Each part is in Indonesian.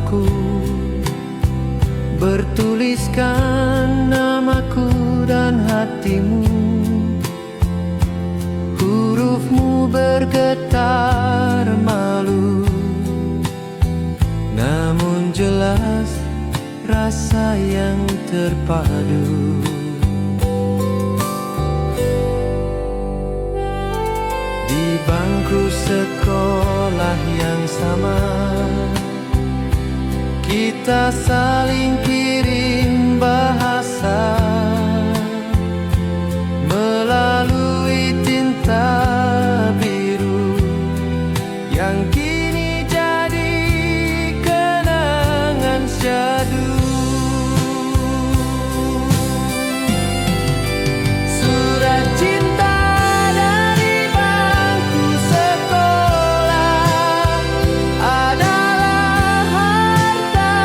bangku, bertuliskan namaku dan hatimu. Hurufmu bergetar malu, namun jelas rasa yang terpadu. Di bangku sekolah yang sama, kita saling kirim bahasa melalui tinta biru yang kini jadi kenangan syadu. Surat cinta dari bangku sekolah adalah harta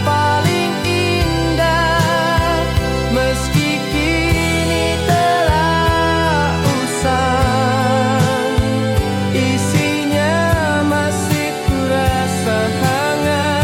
paling indah, meski kini telah usang, isinya masih kurasa hangat.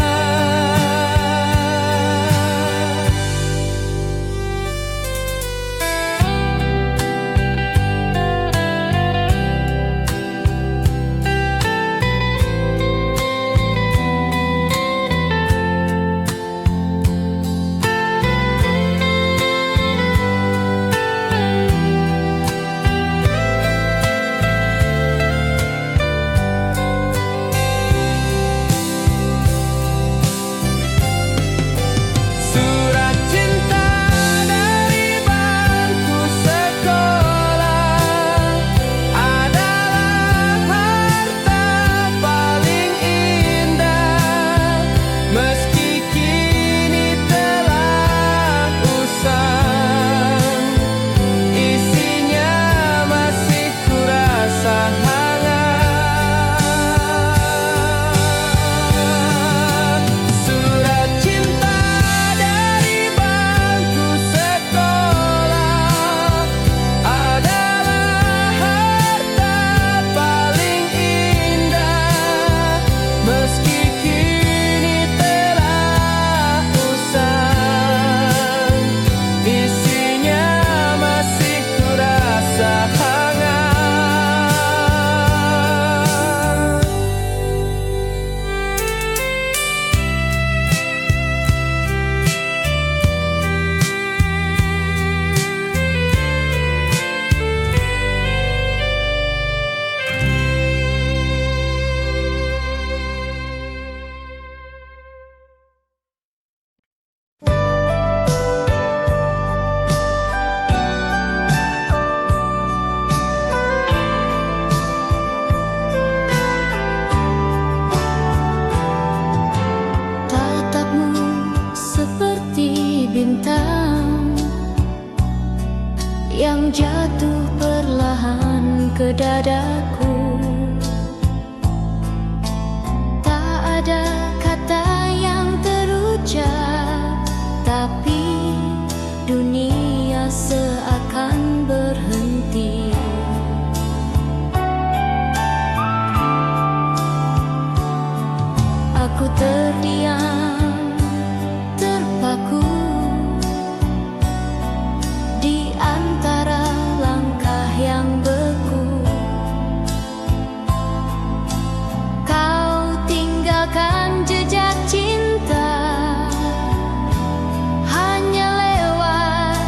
Surat cinta dari bangku sekolah adalah harta paling indah, meski kini telah usang, isinya masih kurasa hangat. Surat cinta dari bangku sekolah adalah harta paling indah, meski kini telah usang, isinya masih kurasa hangat. Tatapmu seperti bintang yang jatuh perlahan ke dadaku. Tak ada kata yang terucap, tapi dunia seakan berhenti. Aku terdiam, terpaku di antara langkah yang beku. Kau tinggalkan jejak cinta hanya lewat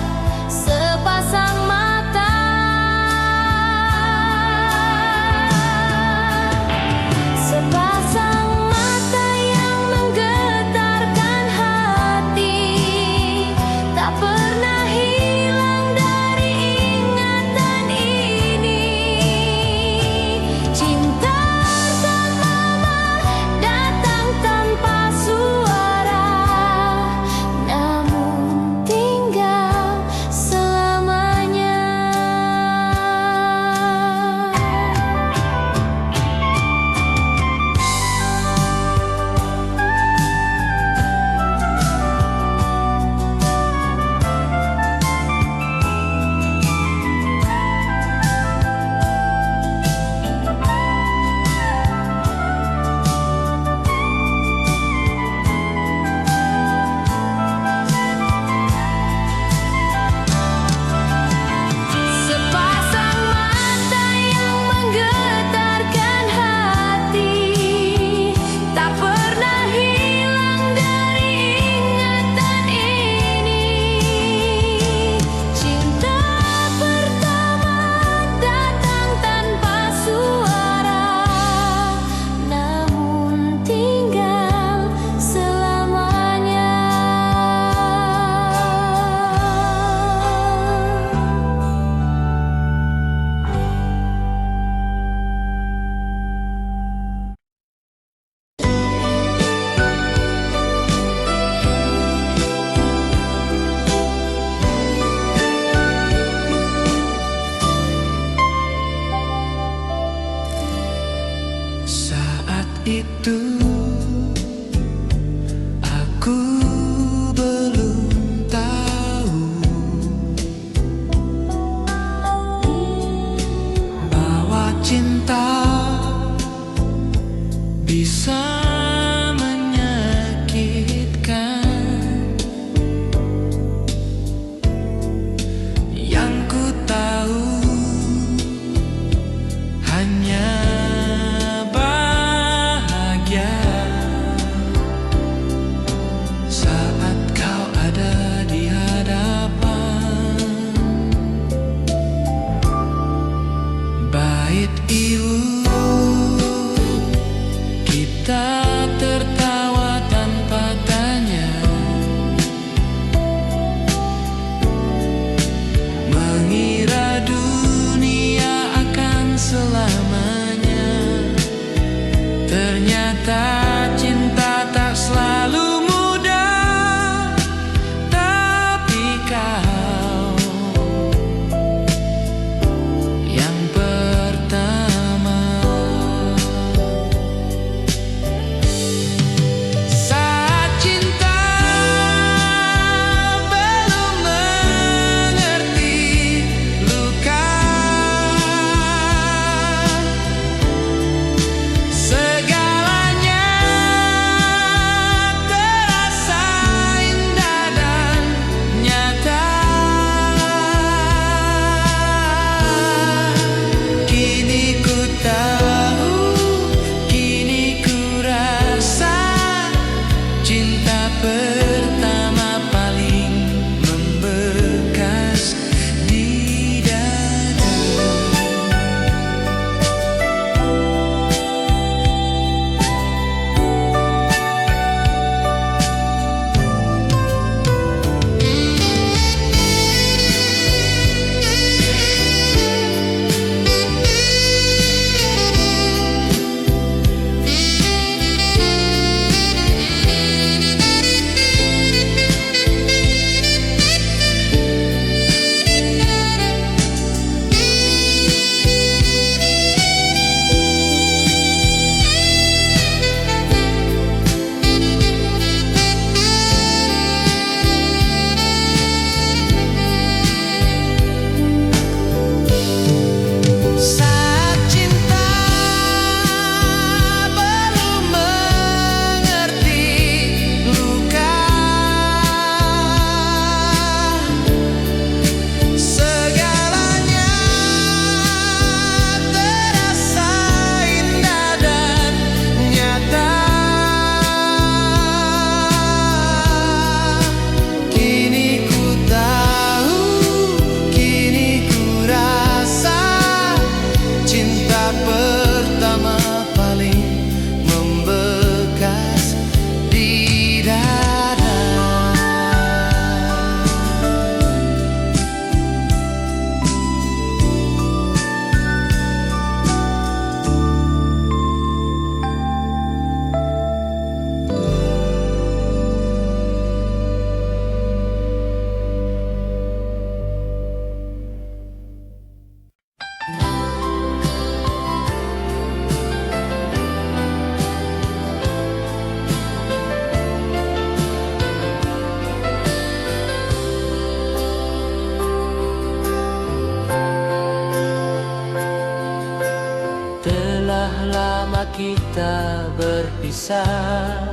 kita berpisah.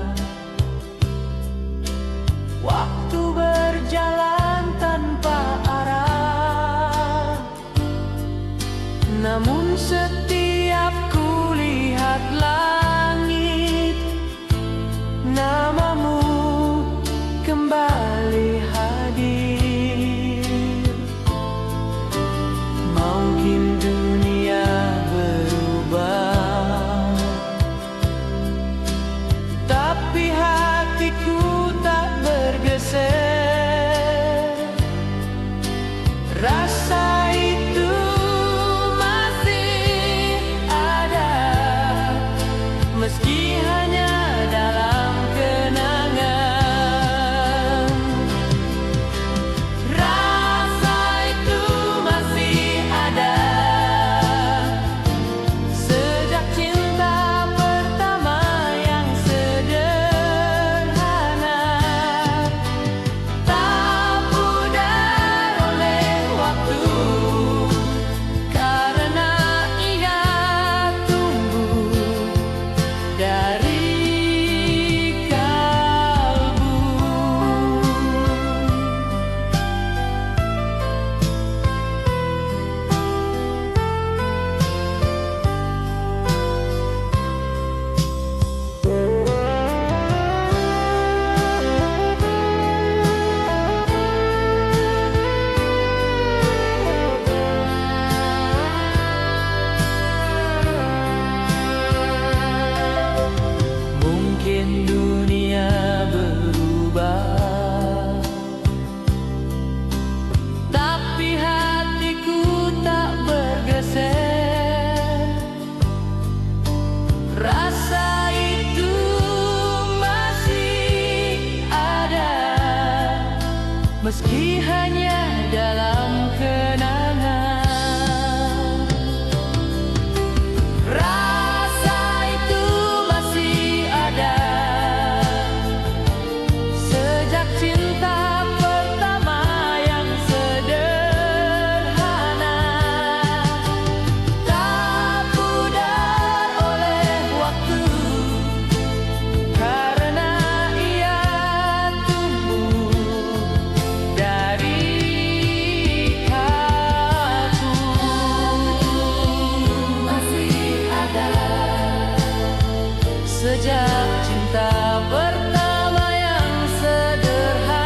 Waktu berjalan tanpa arah, namun setiap kulihat langit, namamu kembali hadir. Mungkin dunia berubah, tapi hatiku tak bergeser. Rasa itu masih ada, meski hanya dalam kenangan. Rasa itu masih ada, sejak cinta pertama yang sederhana, tak pudar oleh waktu, karena ia tumbuh dari kalbu. Mungkin dunia berubah, tapi hatiku tak bergeser. Rasa itu masih ada, meski hanya dalam kenangan. Rasa itu masih ada, sejak cinta pertama yang sederhana, tak pudar oleh waktu, karena ia tumbuh dari kalbu. Masih ada, sejak cinta pertama yang sederhana,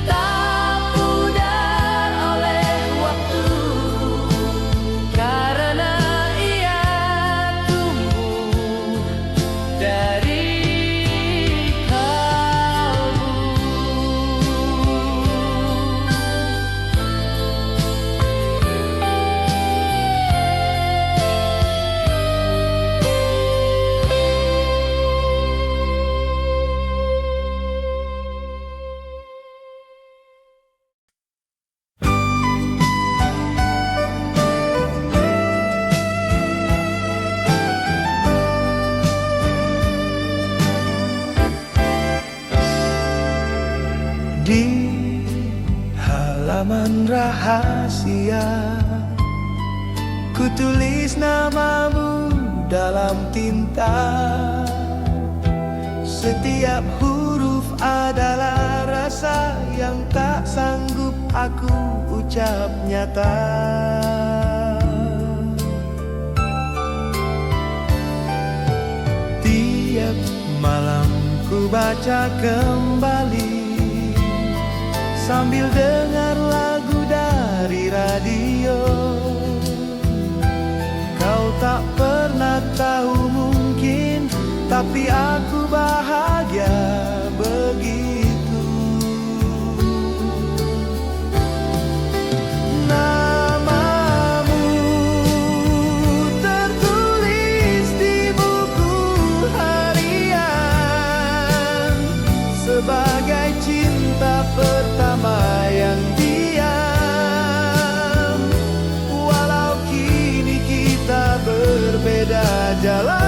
tak pudar oleh waktu, karena ia tumbuh dari kalbu. Di halaman rahasia, ku tulis namamu dalam tinta. Setiap huruf adalah rasa yang tak sanggup aku ucap nyata. Tiap malam ku baca kembali, sambil dengar lagu dari radio. Kau tak pernah tahu mungkin, tapi aku bahagia begitu. Namamu tertulis di buku harian, sebagai cinta pertama yang diam. Walau kini kita berbeda jalan,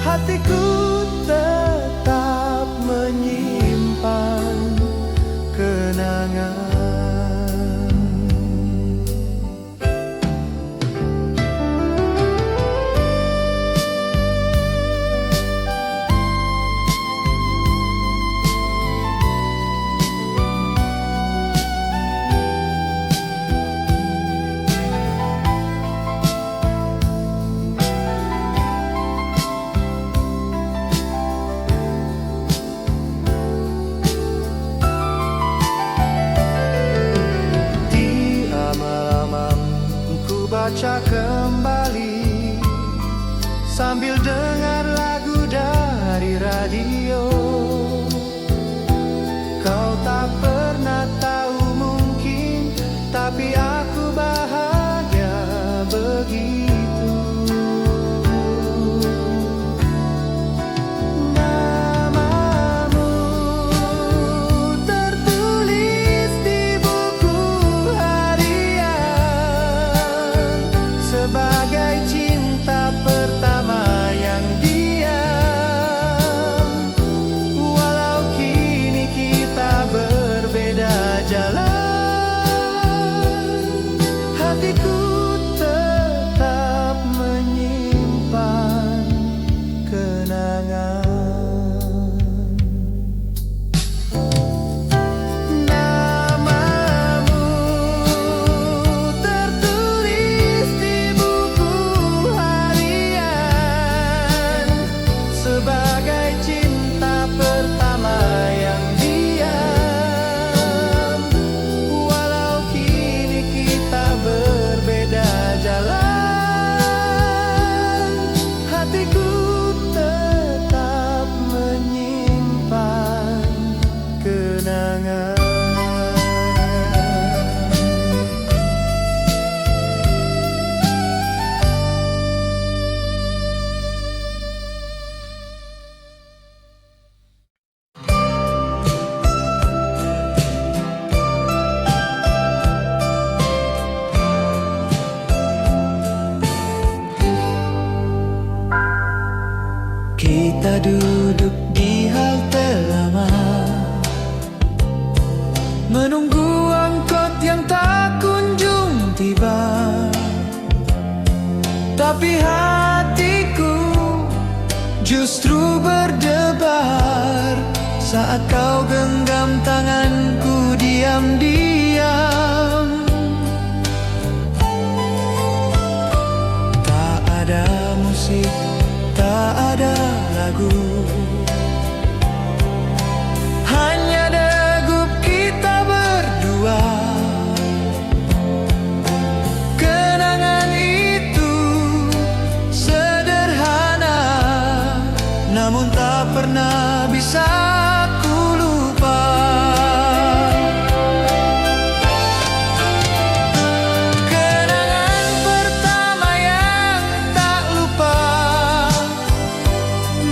hatiku tetap menyimpan kenangan. saat kau genggam tanganku diam-diam. Tak ada musik, tak ada lagu, hanya degup kita berdua. Kenangan itu sederhana, namun tak pernah bisa ku lupa. Kenangan pertama yang tak lupa,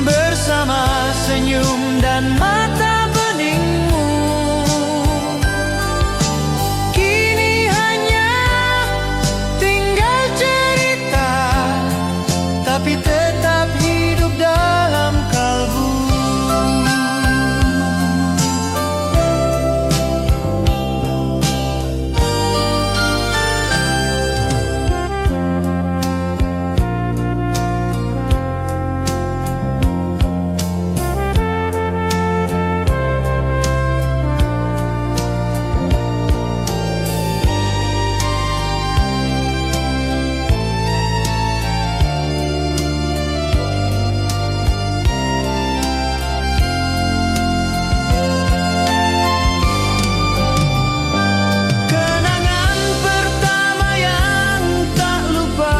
bersama senyum dan mata beningmu. Kini hanya tinggal cerita, tapi tetap hidup dalam kalbu. Kenangan pertama yang tak lupa,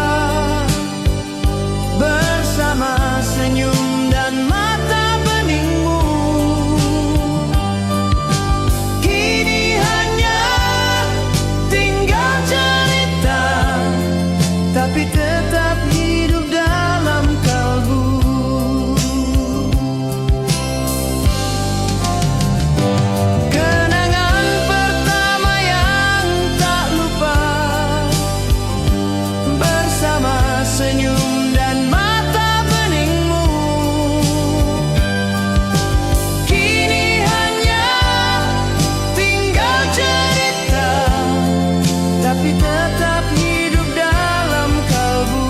bersama senyum dan mata beningmu. Kini hanya tinggal cerita, tapi tetap hidup dalam kalbu. Kenangan pertama yang tak lupa, bersama senyum dan mata beningmu. Kini hanya tinggal cerita, tapi tetap hidup dalam kalbu.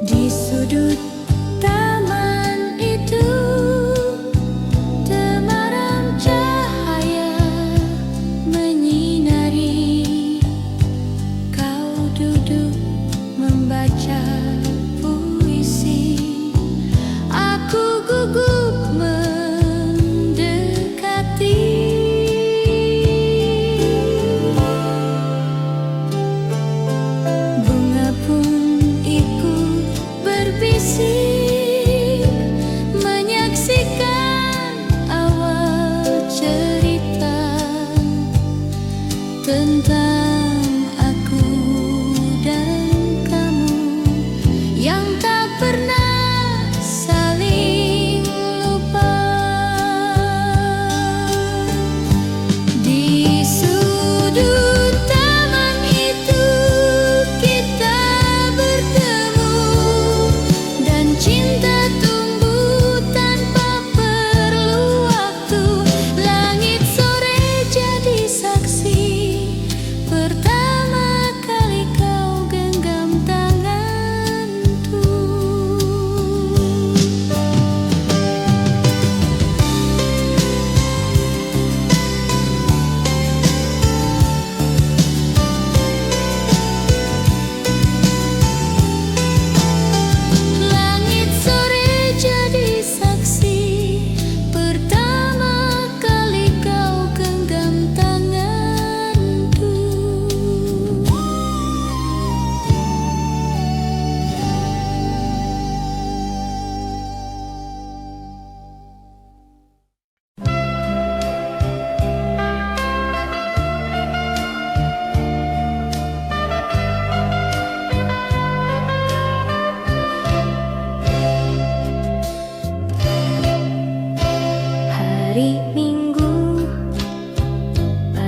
Di sudut taman itu temaram cahaya menyinari. Kau duduk membaca puisi, aku gugup mendekati. Bunga pun ikut berbisik, menyaksikan awal cerita tentang aku dan kamu yang tak pernah saling lupa. Di sudut taman itu kita bertemu, dan cinta tumbuh tanpa perlu waktu. Langit sore jadi saksi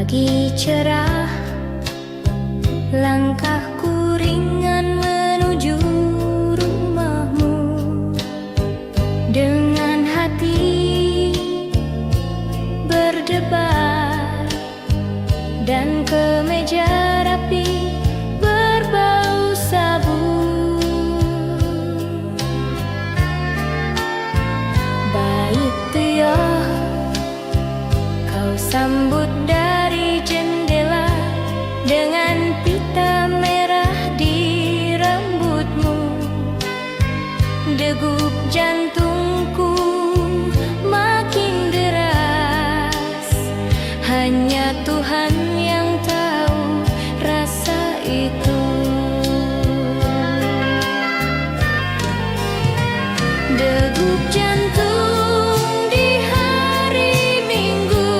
Pagi cerah, langkahku ringan menuju rumahmu. Dengan hati berdebar dan kemeja rapi berbau sabun. Baik Tio, kau sambut dari jendela dengan pita merah di rambutmu. Degup jantungku makin deras, hanya Tuhan yang tahu rasa itu. Degup jantung di hari Minggu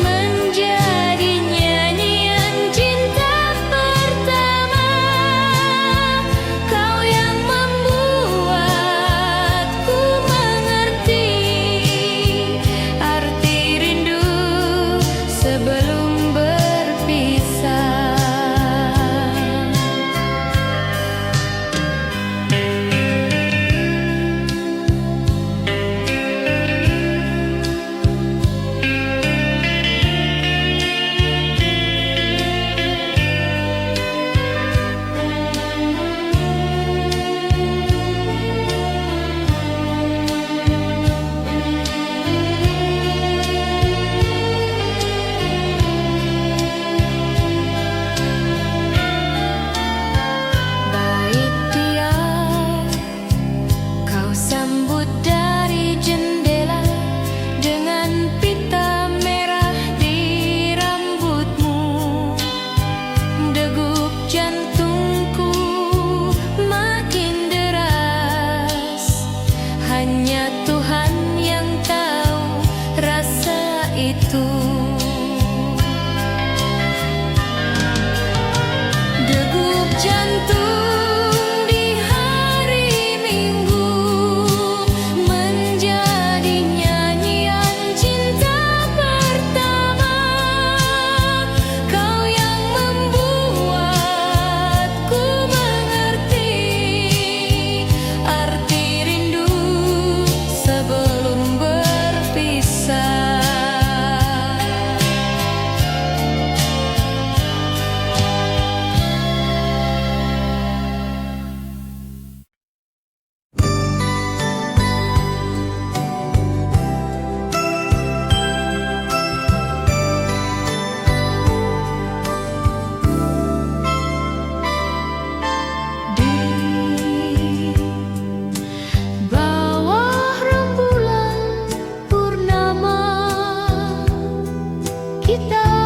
menjadi nyanyian cinta pertama. Kau yang membuatku mengerti arti rindu sebelum berpisah. Baik dia, kau sambut dari jendela dengan pita merah di rambutmu. Degup jantungku makin deras, hanya Tuhan yang tahu rasa itu. Degup jantung di hari Minggu menjadi nyanyian cinta pertama. Kau yang membuatku mengerti arti rindu sebelum berpisah. Di bawah rembulan purnama kita